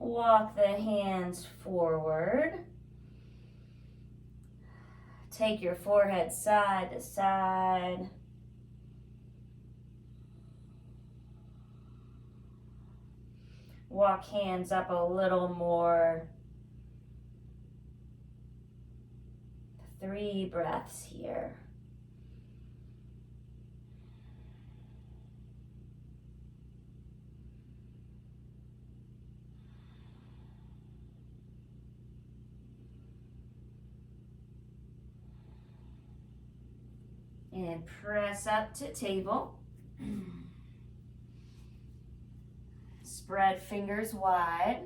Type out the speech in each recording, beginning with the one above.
Walk the hands forward. Take your forehead side to side. Walk hands up a little more. 3 breaths here. And press up to table. Spread fingers wide.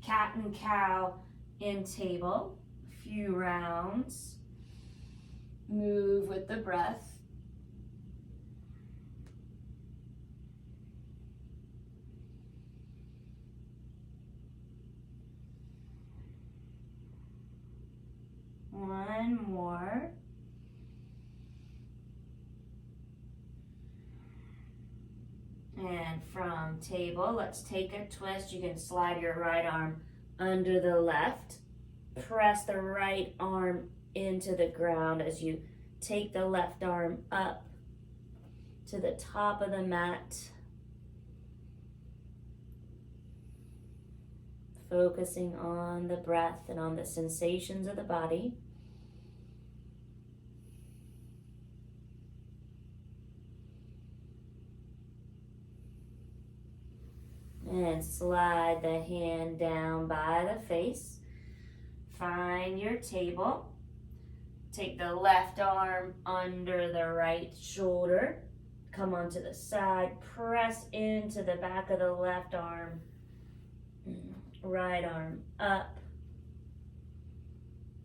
Cat and cow in table. A few rounds. Move with the breath. One more. And from table, let's take a twist. You can slide your right arm under the left. Press the right arm into the ground as you take the left arm up to the top of the mat. Focusing on the breath and on the sensations of the body. And slide the hand down by the face. Find your table. Take the left arm under the right shoulder. Come onto the side. Press into the back of the left arm. Right arm up.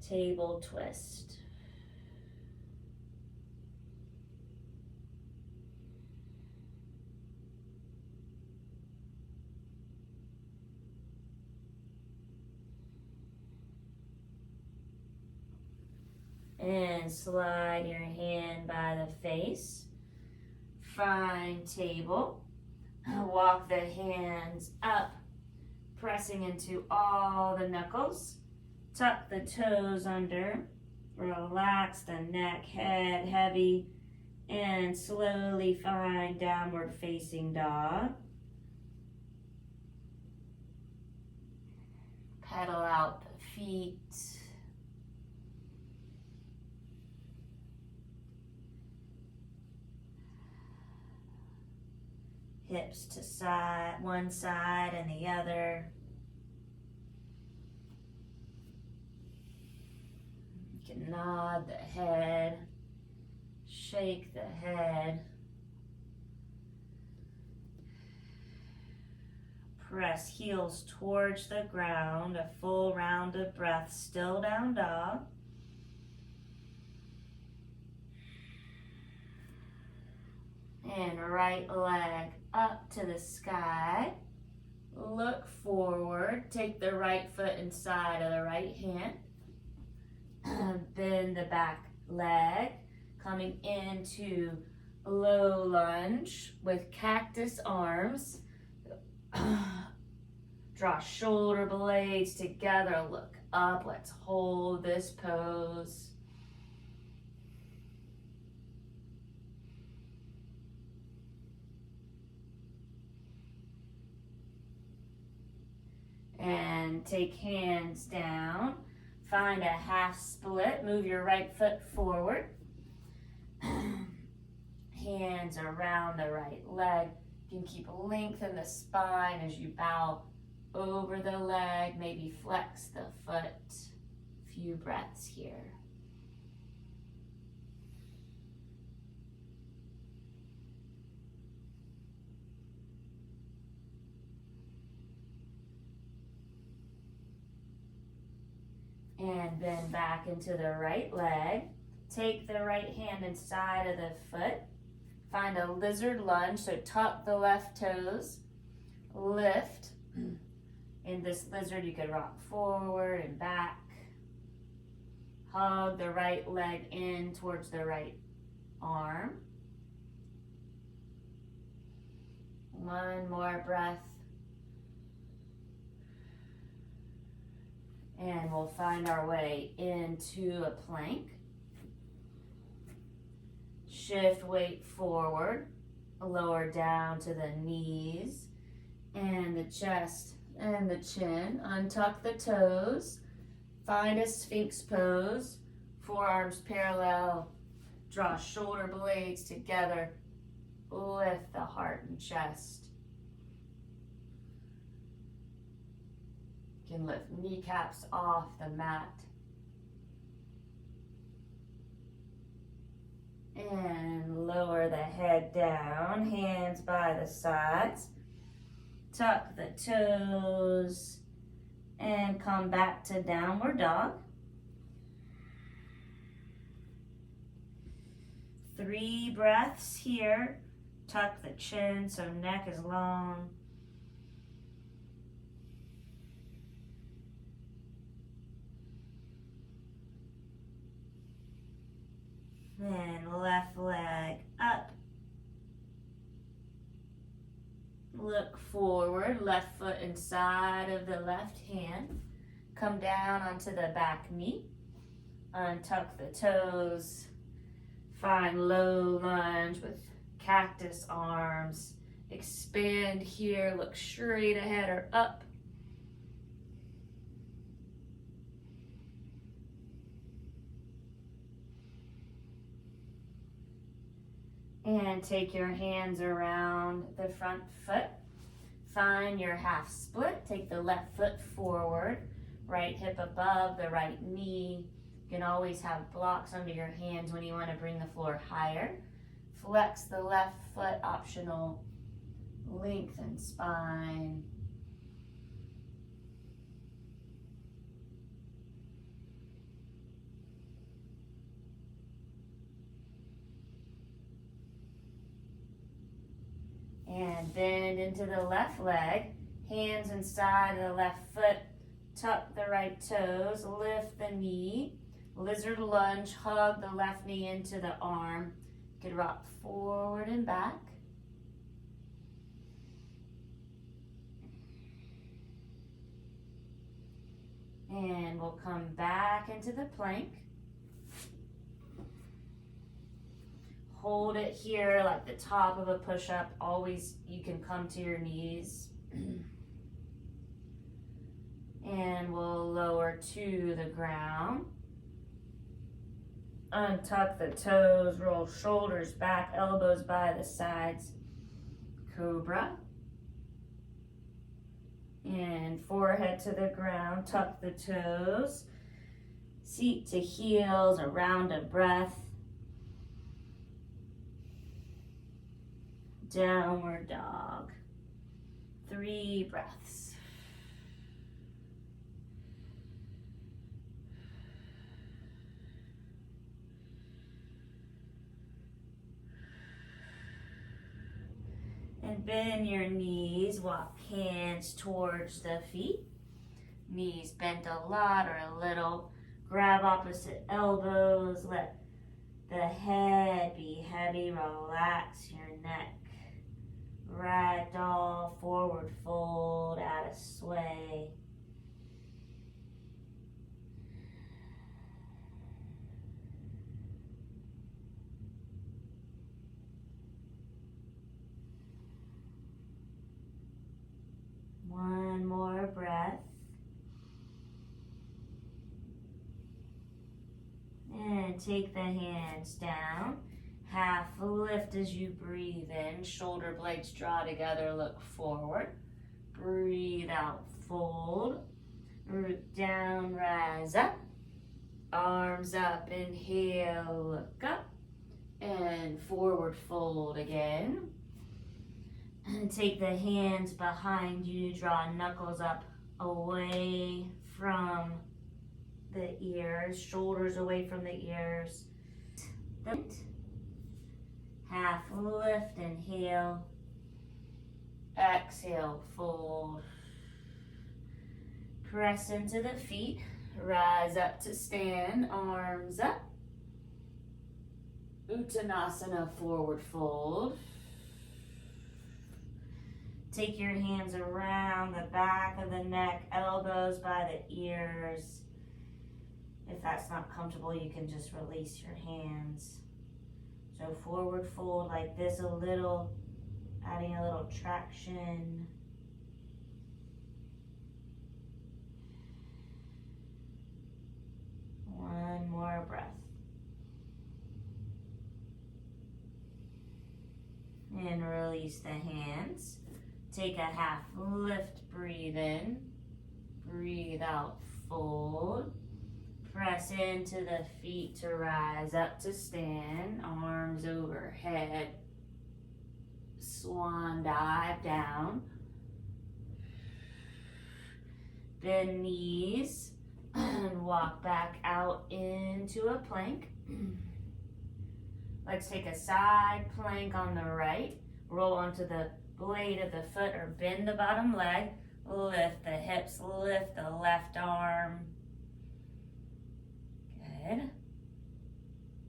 Table twist. And slide your hand by the face. Find table. Walk the hands up, pressing into all the knuckles. Tuck the toes under. Relax the neck, head heavy. And slowly find downward facing dog. Pedal out the feet. Hips to side, one side and the other. You can nod the head, shake the head. Press heels towards the ground, a full round of breath, still down dog. And right leg up to the sky. Look forward. Take the right foot inside of the right hand. Bend the back leg. Coming into low lunge with cactus arms. Draw shoulder blades together. Look up. Let's hold this pose. And take hands down. Find a half split. Move your right foot forward. Hands around the right leg. You can keep lengthen the spine as you bow over the leg. Maybe flex the foot. A few breaths here. And bend back into the right leg. Take the right hand inside of the foot. Find a lizard lunge, so tuck the left toes. Lift. In this lizard, you could rock forward and back. Hug the right leg in towards the right arm. One more breath. And we'll find our way into a plank. Shift weight forward, lower down to the knees and the chest and the chin. Untuck the toes. Find a Sphinx pose. Forearms parallel. Draw shoulder blades together. Lift the heart and chest. You can lift kneecaps off the mat. And lower the head down, hands by the sides. Tuck the toes and come back to downward dog. 3 breaths here. Tuck the chin so neck is long. Then left leg up. Look forward, left foot inside of the left hand. Come down onto the back knee. Untuck the toes. Find low lunge with cactus arms. Expand here, look straight ahead or up. And take your hands around the front foot. Find your half split. Take the left foot forward. Right hip above the right knee. You can always have blocks under your hands when you want to bring the floor higher. Flex the left foot, optional. Lengthen spine. And bend into the left leg, hands inside of the left foot, tuck the right toes, lift the knee, lizard lunge, hug the left knee into the arm. You could rock forward and back. And we'll come back into the plank. Hold it here like the top of a push-up. Always you can come to your knees. And we'll lower to the ground. Untuck the toes, roll shoulders back, elbows by the sides. Cobra. And forehead to the ground, tuck the toes. Seat to heels, a round of breath. Downward dog. 3 breaths. And bend your knees, walk hands towards the feet. Knees bent a lot or a little. Grab opposite elbows, let the head be heavy, relax your neck. Ragdoll, forward fold, add a sway. One more breath. And take the hands down. Half lift as you breathe in. Shoulder blades draw together, look forward. Breathe out, fold. Root down, rise up. Arms up, inhale, look up. And forward fold again. And take the hands behind you, draw knuckles up away from the ears, shoulders away from the ears. Half lift, inhale. Exhale, fold. Press into the feet, rise up to stand, arms up. Uttanasana, forward fold. Take your hands around the back of the neck, elbows by the ears. If that's not comfortable, you can just release your hands. So forward fold like this, a little, adding a little traction. One more breath. And release the hands. Take a half lift, breathe in. Breathe out, fold. Press into the feet to rise up to stand. Arms overhead. Swan dive down. Bend knees and walk back out into a plank. Let's take a side plank on the right. Roll onto the blade of the foot or bend the bottom leg. Lift the hips, lift the left arm. Good.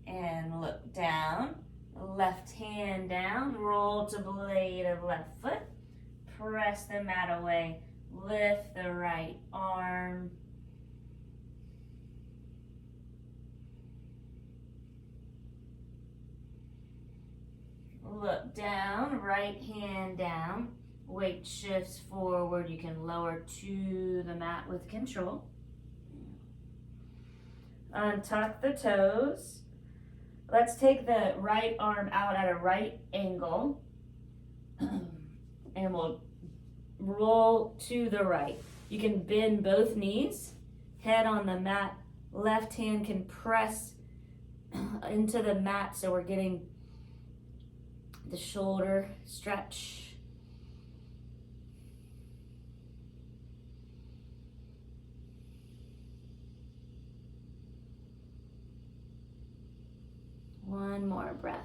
And look down. Left hand down. Roll to blade of left foot. Press the mat away. Lift the right arm. Look down, right hand down. Weight shifts forward. You can lower to the mat with control. Untuck the toes. Let's take the right arm out at a right angle. And we'll roll to the right. You can bend both knees, head on the mat. Left hand can press into the mat so we're getting the shoulder stretch. One more breath.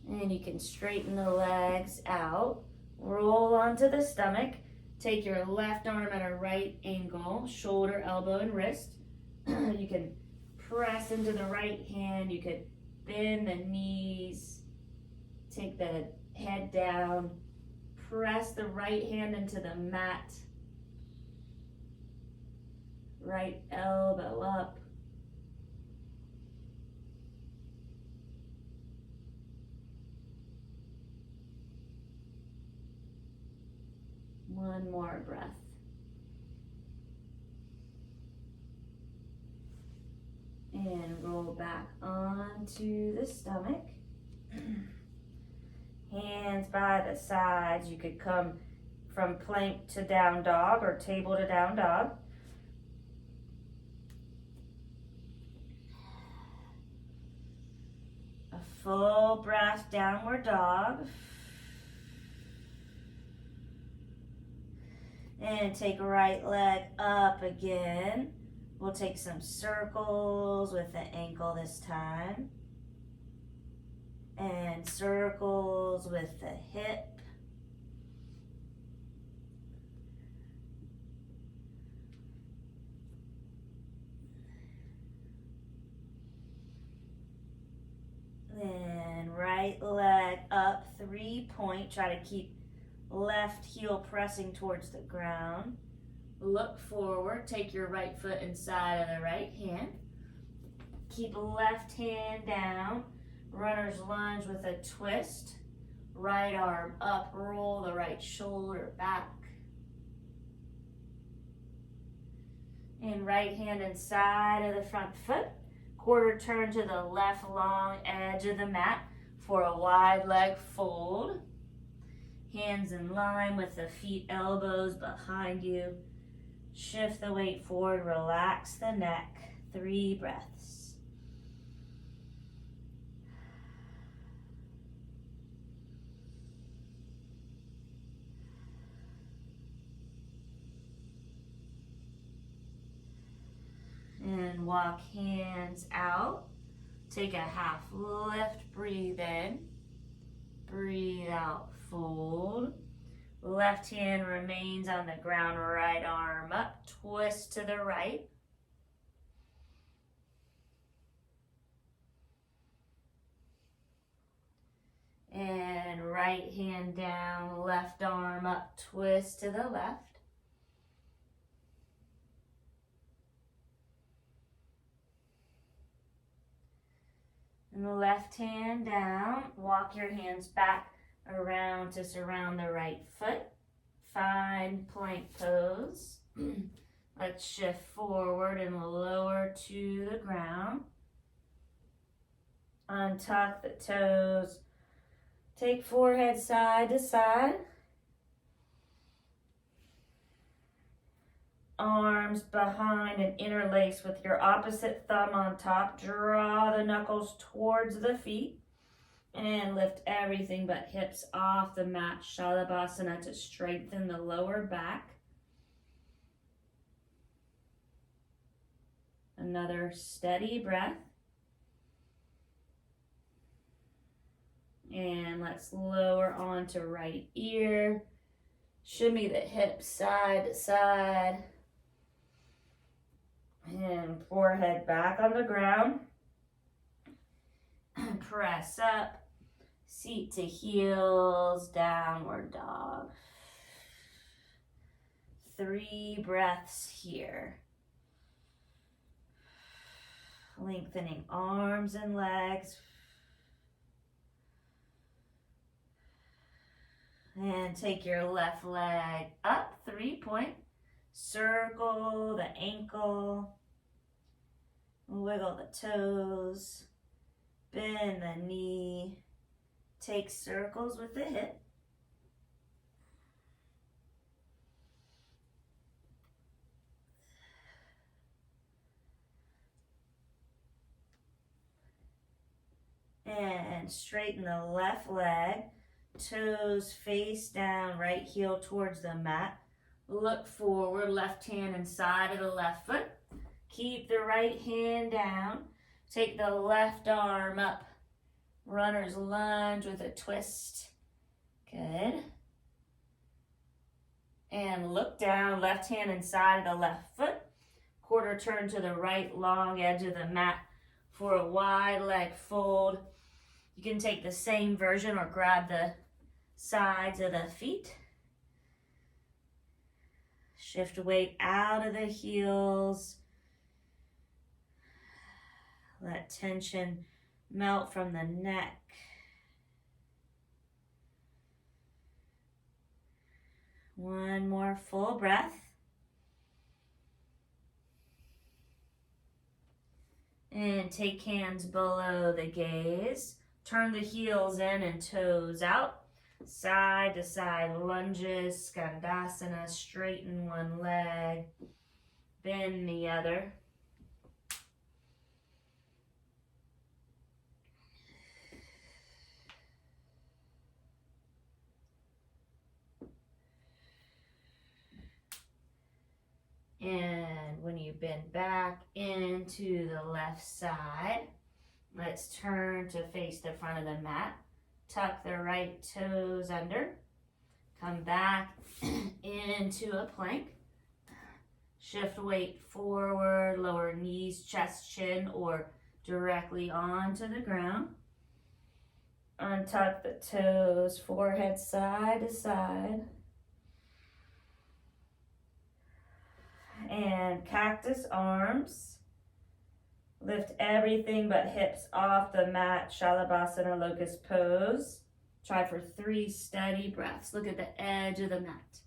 And you can straighten the legs out. Roll onto the stomach. Take your left arm at a right angle, shoulder, elbow, and wrist. You can press into the right hand. You could bend the knees. Take the head down. Press the right hand into the mat. Right elbow up. One more breath. And roll back onto the stomach. Hands by the sides. You could come from plank to down dog or table to down dog. A full breath, downward dog. And take right leg up again. We'll take some circles with the ankle this time. And circles with the hip. Then right leg up, 3-point. Try to keep left heel pressing towards the ground. Look forward. Take your right foot inside of the right hand. Keep left hand down. Runner's lunge with a twist. Right arm up. Roll the right shoulder back. And right hand inside of the front foot. Quarter turn to the left long edge of the mat for a wide leg fold. Hands in line with the feet, elbows behind you. Shift the weight forward, relax the neck. 3 breaths. And walk hands out. Take a half lift, breathe in. Breathe out, fold. Left hand remains on the ground, right arm up, twist to the right. And right hand down, left arm up, twist to the left. And the left hand down, walk your hands back around to surround the right foot. Find plank pose. Let's shift forward and lower to the ground. Untuck the toes. Take forehead side to side. Arms behind and interlace with your opposite thumb on top. Draw the knuckles towards the feet. And lift everything but hips off the mat. Shalabhasana to strengthen the lower back. Another steady breath. And let's lower onto right ear. Shimmy the hips side to side. And forehead back on the ground. Press up. Seat to heels, downward dog. 3 breaths here. Lengthening arms and legs. And take your left leg up, 3-point. Circle the ankle. Wiggle the toes. Bend the knee. Take circles with the hip. And straighten the left leg. Toes face down, right heel towards the mat. Look forward, left hand inside of the left foot. Keep the right hand down. Take the left arm up. Runner's lunge with a twist. Good. And look down, left hand inside of the left foot. Quarter turn to the right, long edge of the mat for a wide leg fold. You can take the same version or grab the sides of the feet. Shift weight out of the heels. Let tension melt from the neck. One more full breath. And take hands below the gaze. Turn the heels in and toes out. Side to side lunges, Skandasana, straighten one leg, bend the other. And when you bend back into the left side, let's turn to face the front of the mat. Tuck the right toes under. Come back into a plank. Shift weight forward, lower knees, chest, chin, or directly onto the ground. Untuck the toes, forehead side to side. And cactus arms. Lift everything but hips off the mat, Shalabhasana, locust pose. Try for 3 steady breaths. Look at the edge of the mat.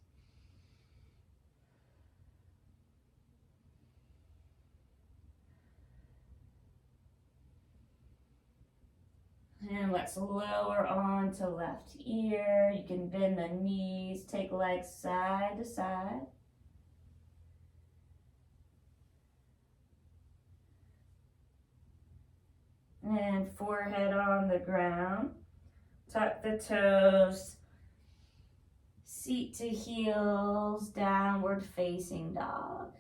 And let's lower on to left ear. You can bend the knees, take legs side to side. And forehead on the ground. Tuck the toes. Seat to heels, downward facing dog.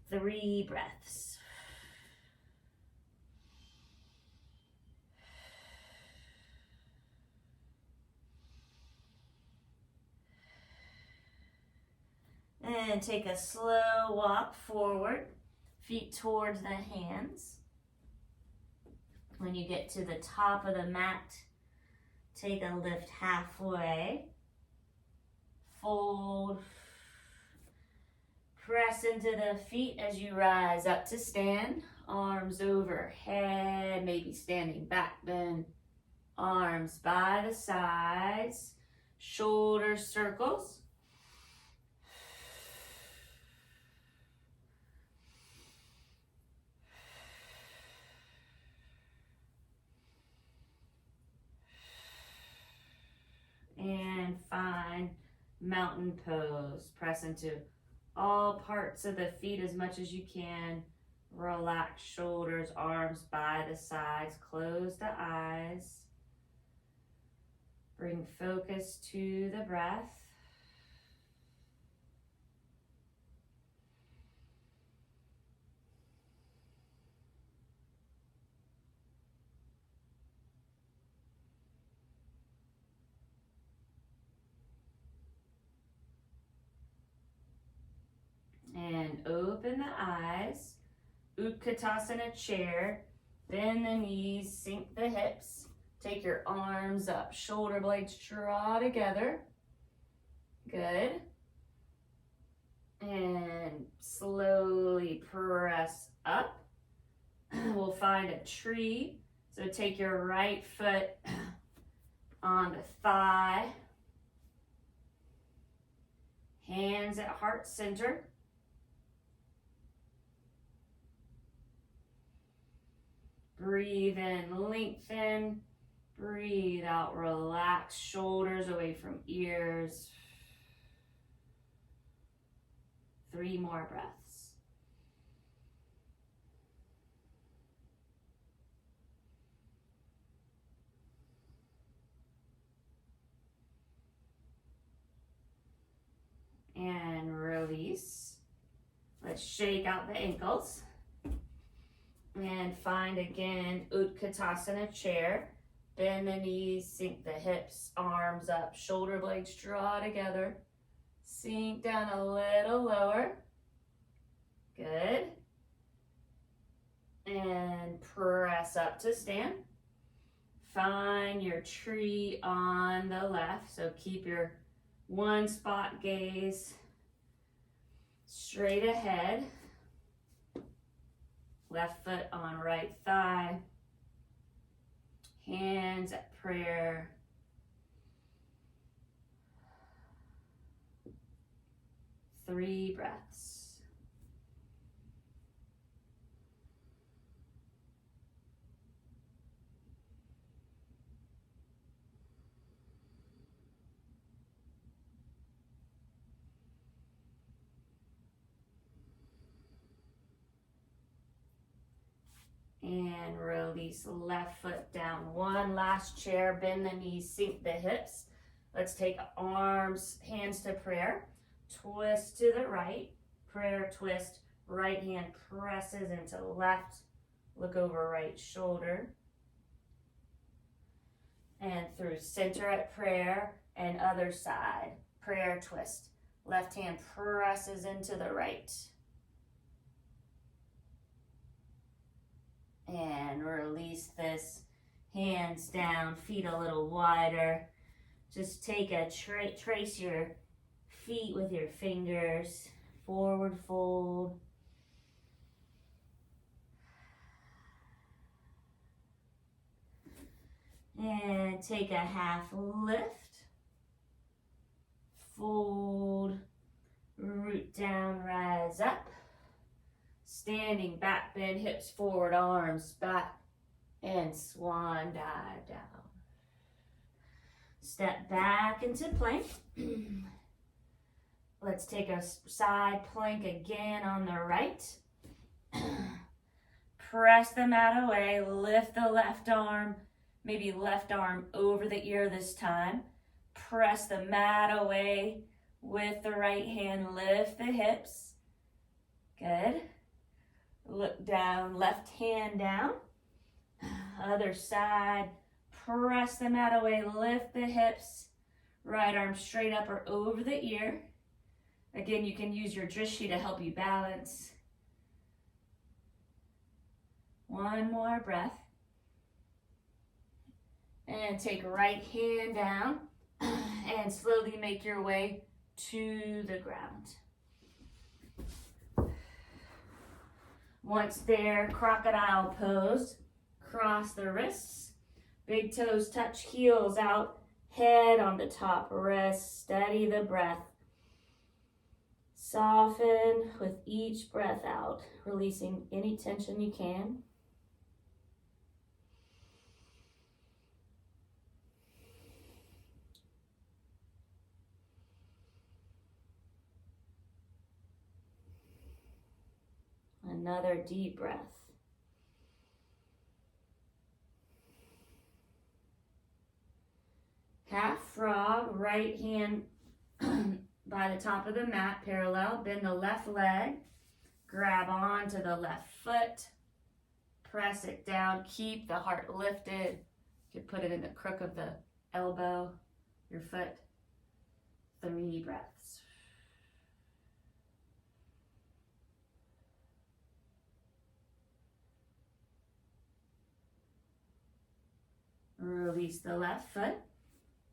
3 breaths. And take a slow walk forward, feet towards the hands. When you get to the top of the mat, Take a lift halfway. Fold. Press into the feet as you rise up to stand. Arms overhead, maybe standing back bend. Arms by the sides. Shoulder circles. And find mountain pose. Press into all parts of the feet as much as you can. Relax shoulders, arms by the sides. Close the eyes. Bring focus to the breath. And open the eyes. Utkatasana chair. Bend the knees, sink the hips. Take your arms up, shoulder blades draw together. Good. And slowly press up. We'll find a tree. So take your right foot on the thigh. Hands at heart center. Breathe in, lengthen. Breathe out, relax shoulders away from ears. 3 more breaths. And release. Let's shake out the ankles. And find again Utkatasana chair. Bend the knees, sink the hips, arms up, shoulder blades draw together. Sink down a little lower. Good. And press up to stand. Find your tree on the left. So keep your one spot gaze straight ahead. Left foot on right thigh. Hands at prayer. Three breaths. And release left foot down. One last chair, bend the knees, sink the hips. Let's take arms, hands to prayer. Twist to the right, prayer twist. Right hand presses into left. Look over right shoulder. And through center at prayer and other side. Prayer twist. Left hand presses into the right. And release this, hands down, feet a little wider. Just take a trace your feet with your fingers, forward fold. And take a half lift, fold, root down, rise up. Standing back bend, hips forward, arms back, and swan dive down. Step back into plank. Let's take a side plank again on the right. Press the mat away, lift the left arm, maybe left arm over the ear this time. Press the mat away with the right hand, lift the hips. Good. Look down, left hand down. Other side, press the mat away, lift the hips. Right arm straight up or over the ear. Again, you can use your drishti to help you balance. One more breath. And take right hand down and slowly make your way to the ground. Once there, crocodile pose. Cross the wrists. Big toes touch heels out. Head on the top wrist. Steady the breath. Soften with each breath out, releasing any tension you can. Another deep breath. Half frog, right hand by the top of the mat, parallel. Bend the left leg. Grab onto the left foot. Press it down. Keep the heart lifted. You could put it in the crook of the elbow, your foot. 3 breaths. Release the left foot.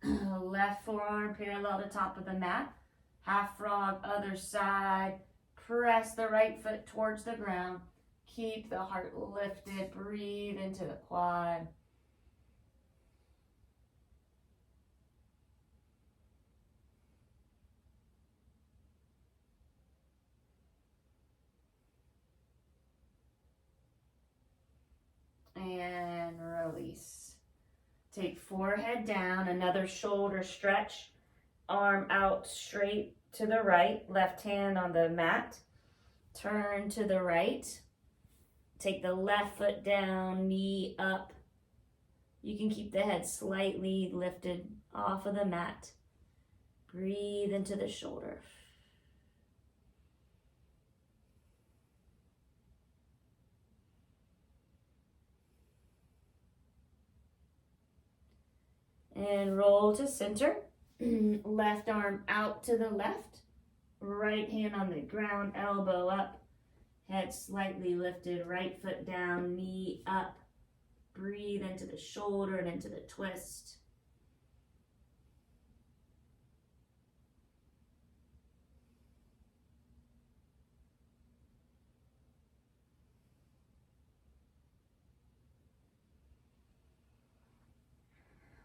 Left forearm parallel to top of the mat. Half frog, other side. Press the right foot towards the ground. Keep the heart lifted. Breathe into the quad. And release. Take forehead down, another shoulder stretch. Arm out straight to the right, left hand on the mat. Turn to the right. Take the left foot down, knee up. You can keep the head slightly lifted off of the mat. Breathe into the shoulder. And roll to center. Left arm out to the left. Right hand on the ground, elbow up. Head slightly lifted, right foot down, knee up. Breathe into the shoulder and into the twist.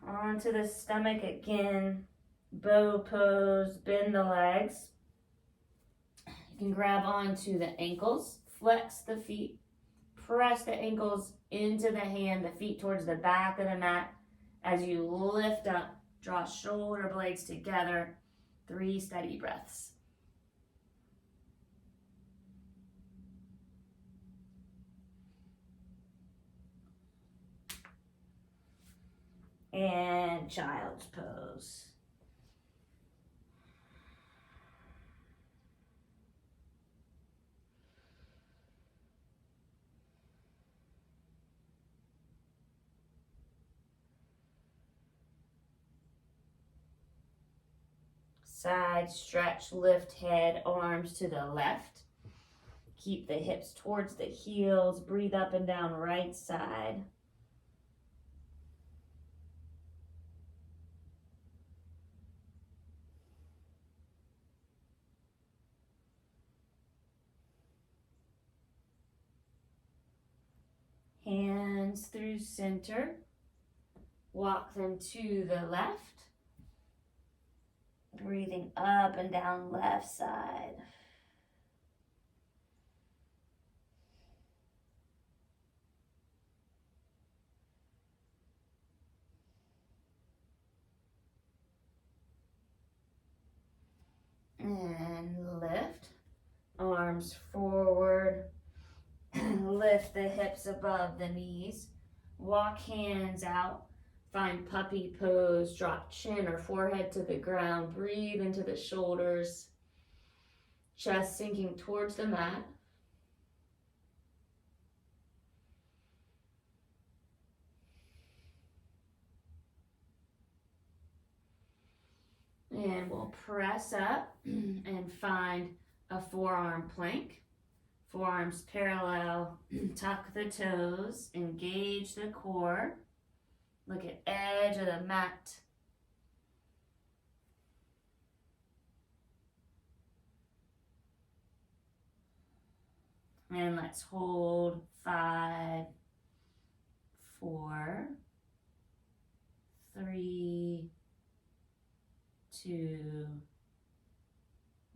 Onto the stomach again. Bow pose, bend the legs. You can grab onto the ankles, flex the feet, press the ankles into the hand, the feet towards the back of the mat. As you lift up, draw shoulder blades together. 3 steady breaths. And child's pose. Side stretch, lift head, arms to the left. Keep the hips towards the heels. Breathe up and down right side. Hands through center. Walk them to the left. Breathing up and down left side. And lift. Arms forward. Lift the hips above the knees. Walk hands out. Find puppy pose. Drop chin or forehead to the ground. Breathe into the shoulders. Chest sinking towards the mat. And we'll press up and find a forearm plank. Forearms parallel, tuck the toes, engage the core. Look at edge of the mat. And let's hold 5, 4, 3, 2,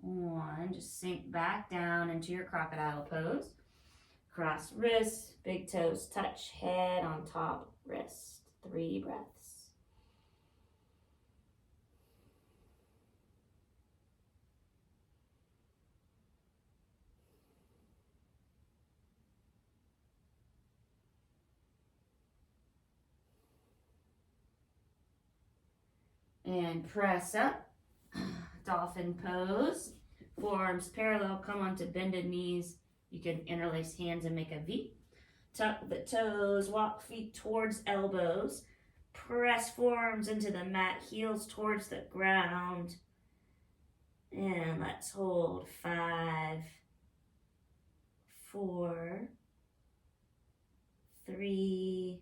1. Just sink back down into your crocodile pose. Cross wrists, big toes touch, head on top, wrist. 3 breaths. And press up, dolphin pose. Forearms parallel, come onto bended knees. You can interlace hands and make a V. Tuck the toes, walk feet towards elbows. Press forearms into the mat, heels towards the ground. And let's hold 5, 4, 3,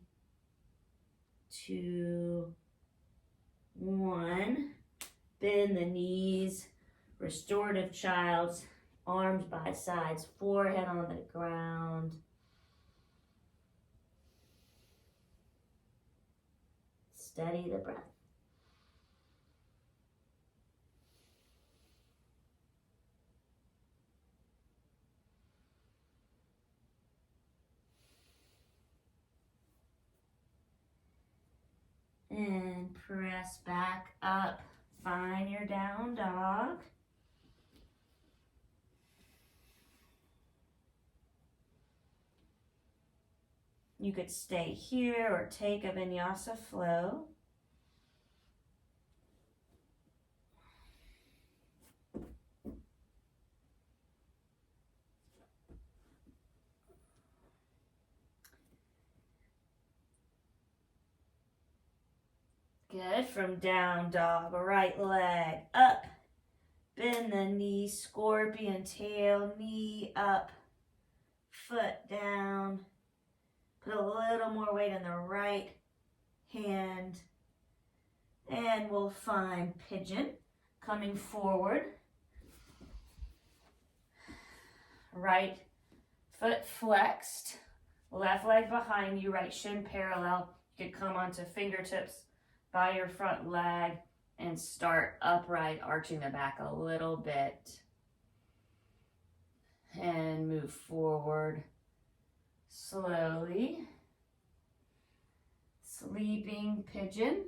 2, 1. Bend the knees, restorative child's arms by sides, forehead on the ground. Steady the breath. And press back up. Find your down dog. You could stay here or take a vinyasa flow. Good. From down dog, right leg up. Bend the knee, scorpion tail, knee up, foot down. Put a little more weight in the right hand. And we'll find pigeon. Coming forward. Right foot flexed. Left leg behind you, right shin parallel. You could come onto fingertips by your front leg and start upright, arching the back a little bit. And move forward slowly. Sleeping pigeon.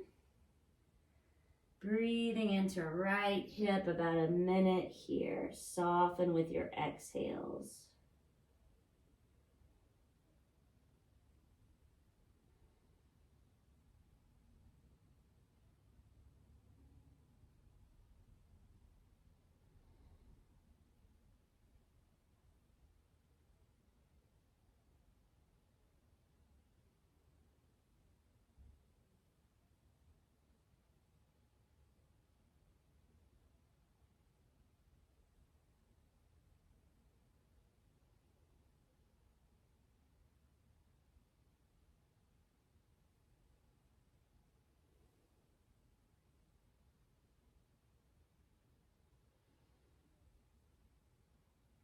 Breathing into right hip about a minute here. Soften with your exhales.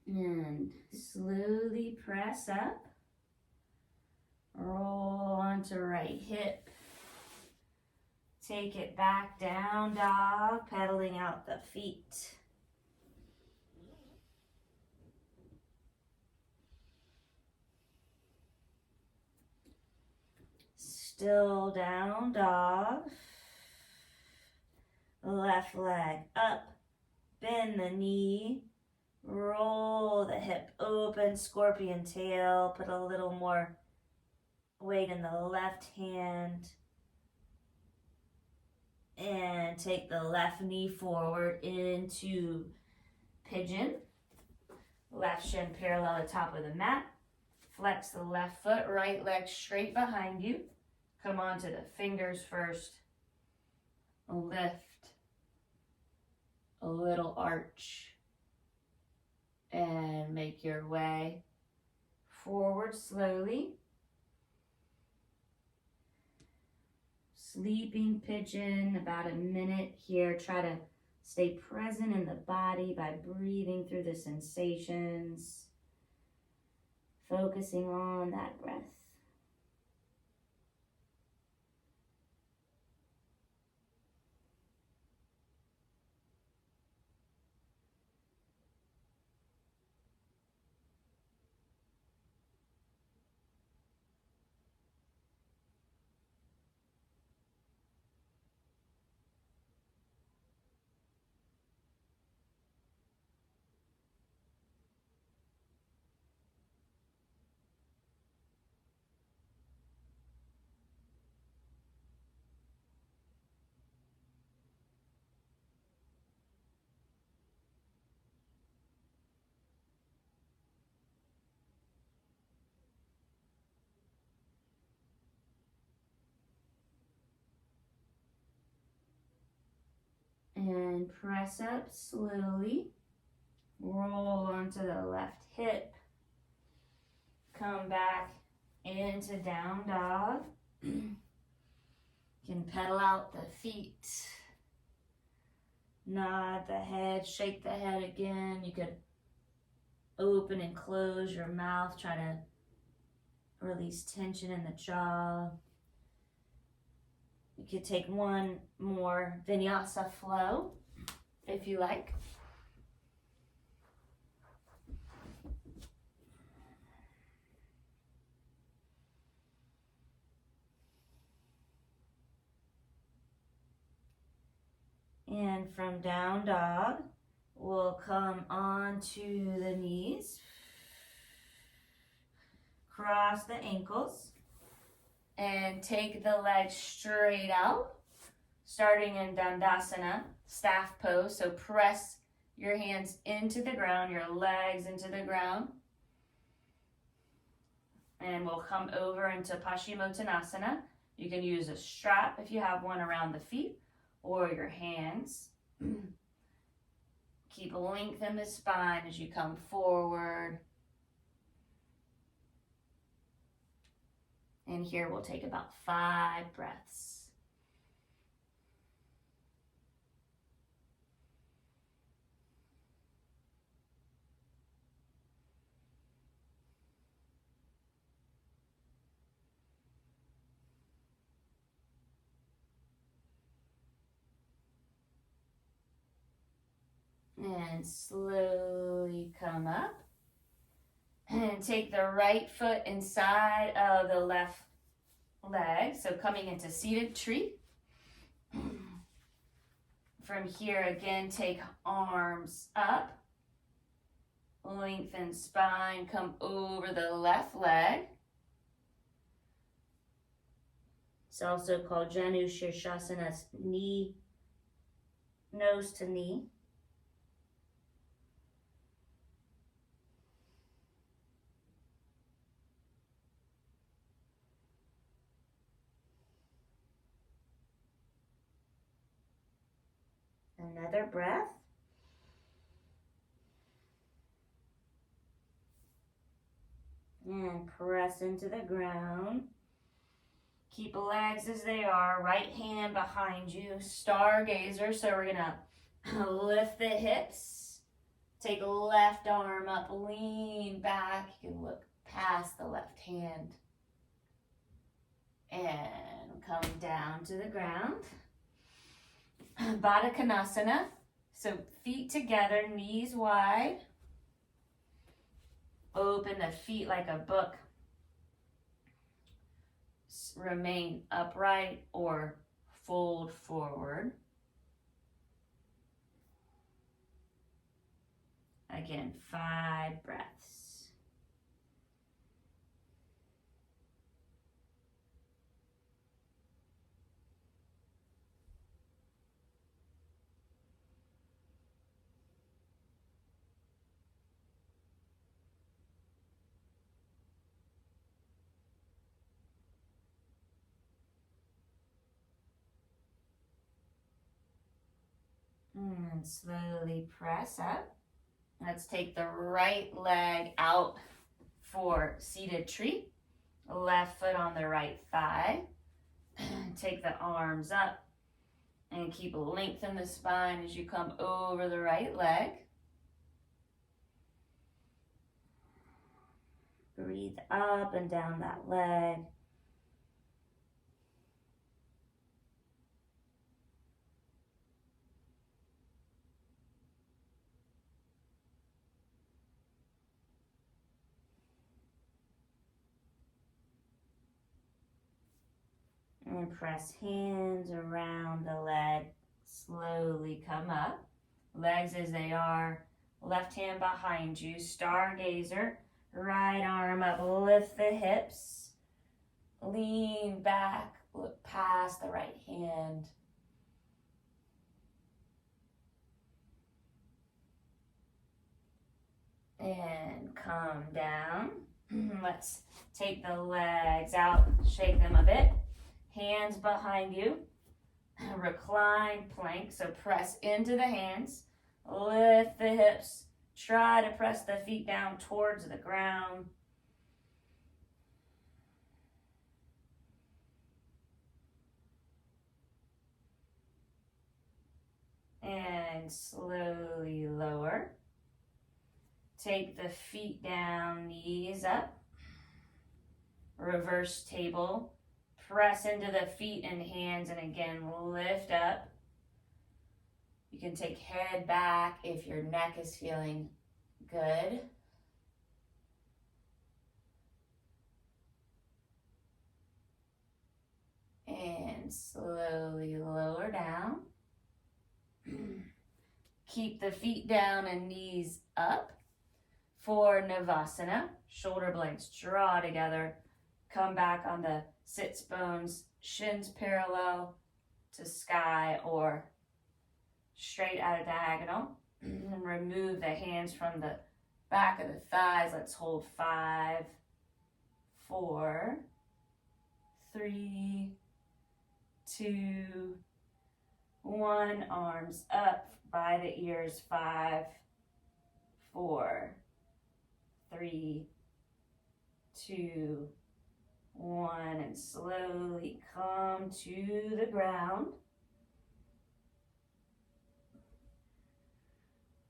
And slowly press up. Roll onto right hip. Take it back down dog, pedaling out the feet. Still down dog. Left leg up. Bend the knee. Roll the hip open, scorpion tail. Put a little more weight in the left hand. And take the left knee forward into pigeon. Left shin parallel the top of the mat. Flex the left foot, right leg straight behind you. Come onto the fingers first. Lift. A little arch. And make your way forward slowly. sleeping pigeon, about a minute here. Try to stay present in the body by breathing through the sensations, focusing on that breath. And press up slowly. Roll onto the left hip. Come back into down dog. You can pedal out the feet. Nod the head, shake the head again. You could open and close your mouth. Try to release tension in the jaw. You could take one more vinyasa flow if you like. And from down dog, we'll come onto the knees. Cross the ankles. And take the legs straight out. Starting in Dandasana, staff pose. So press your hands into the ground, your legs into the ground. And we'll come over into Paschimottanasana. You can use a strap if you have one around the feet, or your hands. Keep a length in the spine as you come forward. And here we'll take about 5 breaths. And slowly come up. And take the right foot inside of the left leg. So coming into seated tree. From here again, take arms up. Lengthen spine, come over the left leg. It's also called Janu Shirshasana, knee, nose to knee. Another breath. And press into the ground. Keep legs as they are, right hand behind you, stargazer. So we're gonna lift the hips, take left arm up, lean back. You can look past the left hand. And come down to the ground. Baddha Konasana, so feet together, knees wide. Open the feet like a book. Remain upright or fold forward. Again, 5 breaths. And slowly press up. Let's take the right leg out for seated tree. Left foot on the right thigh. Take the arms up and keep lengthen the spine as you come over the right leg. Breathe up and down that leg. And press hands around the leg. Slowly come up. Legs as they are. Left hand behind you. Stargazer. Right arm up. Lift the hips. Lean back. Look past the right hand. And come down. Let's take the legs out. Shake them a bit. Hands behind you. Recline plank, so press into the hands. Lift the hips. Try to press the feet down towards the ground. And slowly lower. Take the feet down, knees up. Reverse table. Press into the feet and hands, and again, lift up. You can take head back if your neck is feeling good. And slowly lower down. Keep the feet down and knees up. For Navasana, shoulder blades draw together. Come back on the sits bones, shins parallel to sky or straight at a diagonal. And remove the hands from the back of the thighs. Let's hold 5, 4, 3, 2, 1. Arms up by the ears. 5, 4, 3, 2, 1, and slowly come to the ground.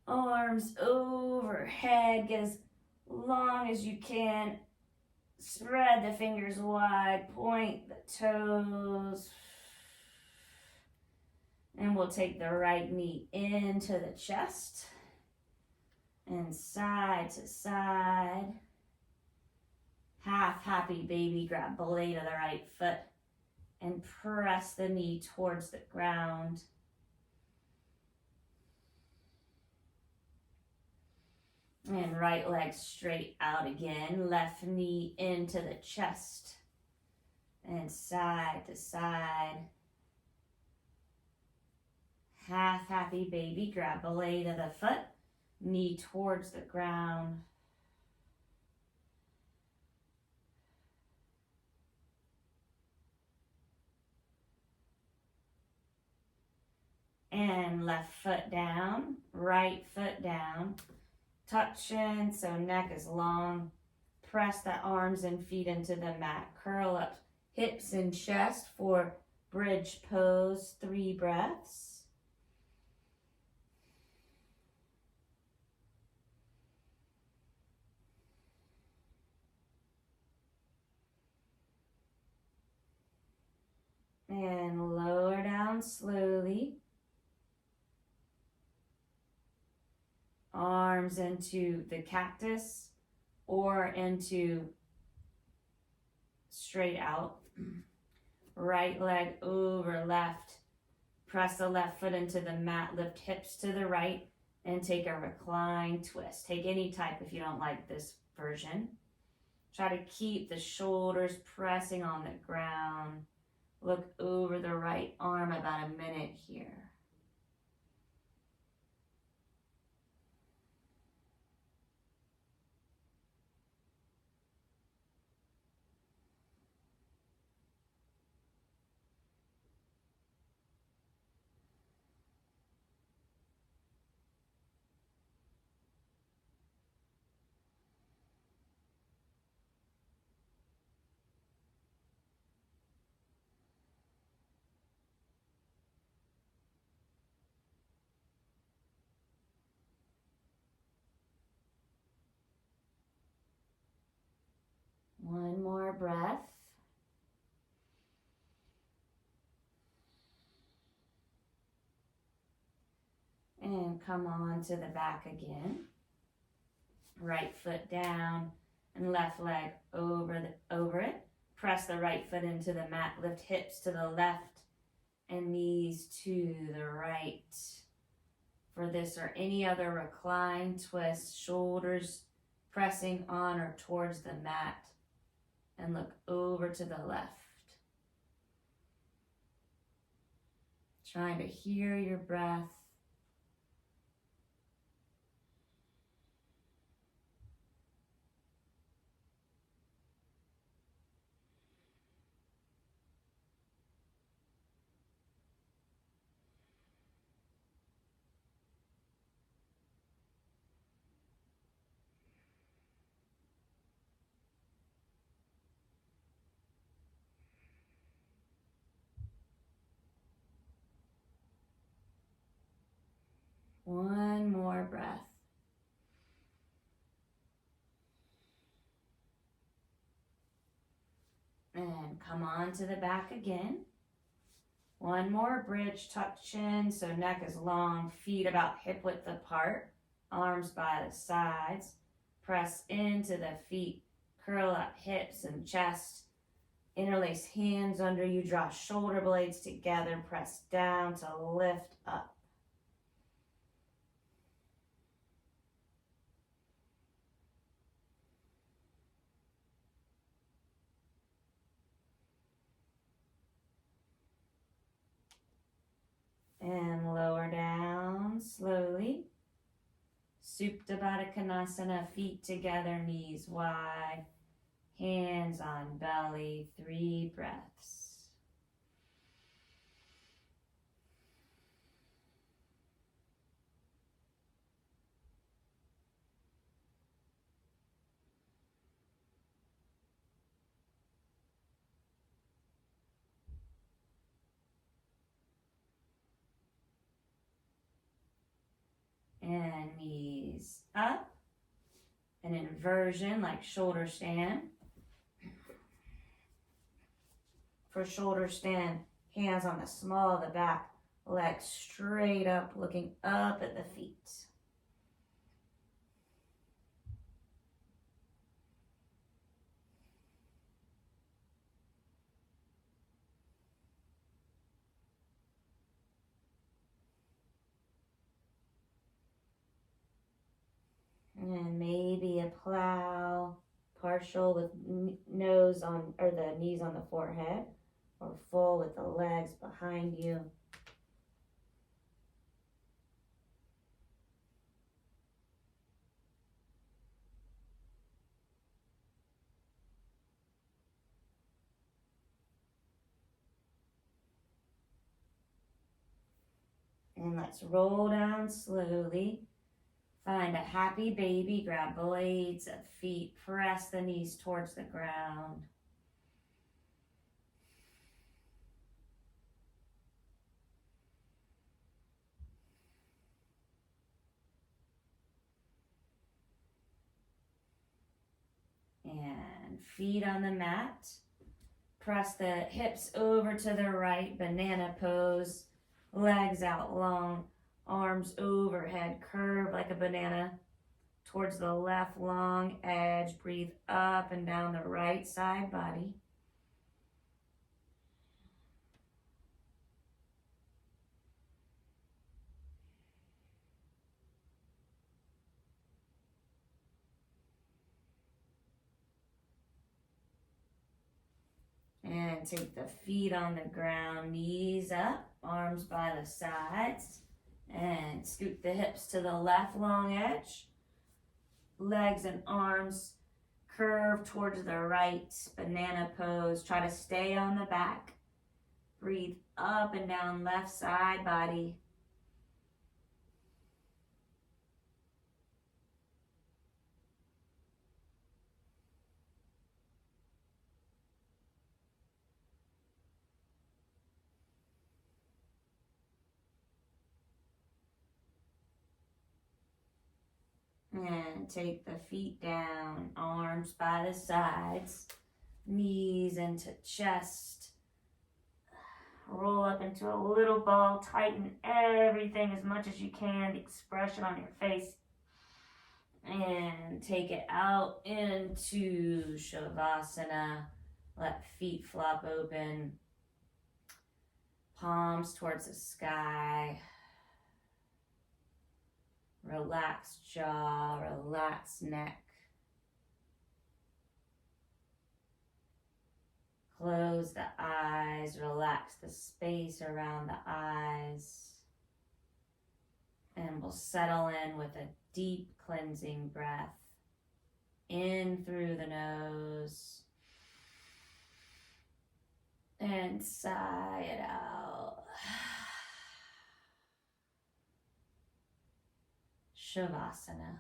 Arms overhead, get as long as you can. Spread the fingers wide, point the toes. And we'll take the right knee into the chest and side to side. Half happy baby, grab blade of the right foot and press the knee towards the ground. And right leg straight out again, left knee into the chest and side to side. Half happy baby, grab blade of the foot, knee towards the ground. And left foot down, right foot down. Tuck chin so neck is long. Press the arms and feet into the mat. Curl up hips and chest for bridge pose. 3 breaths. And lower down slowly. Arms into the cactus or into straight out. Right leg over left. Press the left foot into the mat. Lift hips to the right and take a recline twist. Take any type if you don't like this version. Try to keep the shoulders pressing on the ground. Look over the right arm about a minute here. And come on to the back again. Right foot down and left leg over it. Press the right foot into the mat. Lift hips to the left and knees to the right. For this or any other recline twist, shoulders pressing on or towards the mat, and look over to the left. Trying to hear your breath. One more breath. And come on to the back again. One more bridge, tuck chin, so neck is long, feet about hip width apart, arms by the sides. Press into the feet, curl up hips and chest. Interlace hands under you, draw shoulder blades together, press down to lift up. And lower down slowly. Supta Baddha Konasana, feet together, knees wide, hands on belly, 3 breaths. And knees up. An inversion like shoulder stand. For shoulder stand, hands on the small of the back, legs straight up, looking up at the feet. And maybe a plow, partial with nose on, or the knees on the forehead, or full with the legs behind you. And let's roll down slowly. Find a happy baby, grab blades of feet, press the knees towards the ground. And feet on the mat. Press the hips over to the right, banana pose, legs out long, arms overhead, curve like a banana towards the left long edge. Breathe up and down the right side body. And take the feet on the ground, knees up, arms by the sides. And scoot the hips to the left long edge. Legs and arms curve towards the right, banana pose. Try to stay on the back. Breathe up and down left side body. And take the feet down, arms by the sides, knees into chest. Roll up into a little ball. Tighten everything as much as you can. The expression on your face. And take it out into Shavasana. Let feet flop open. Palms towards the sky. Relax jaw, relax neck. Close the eyes, relax the space around the eyes. And we'll settle in with a deep cleansing breath. In through the nose. And sigh it out. Shavasana.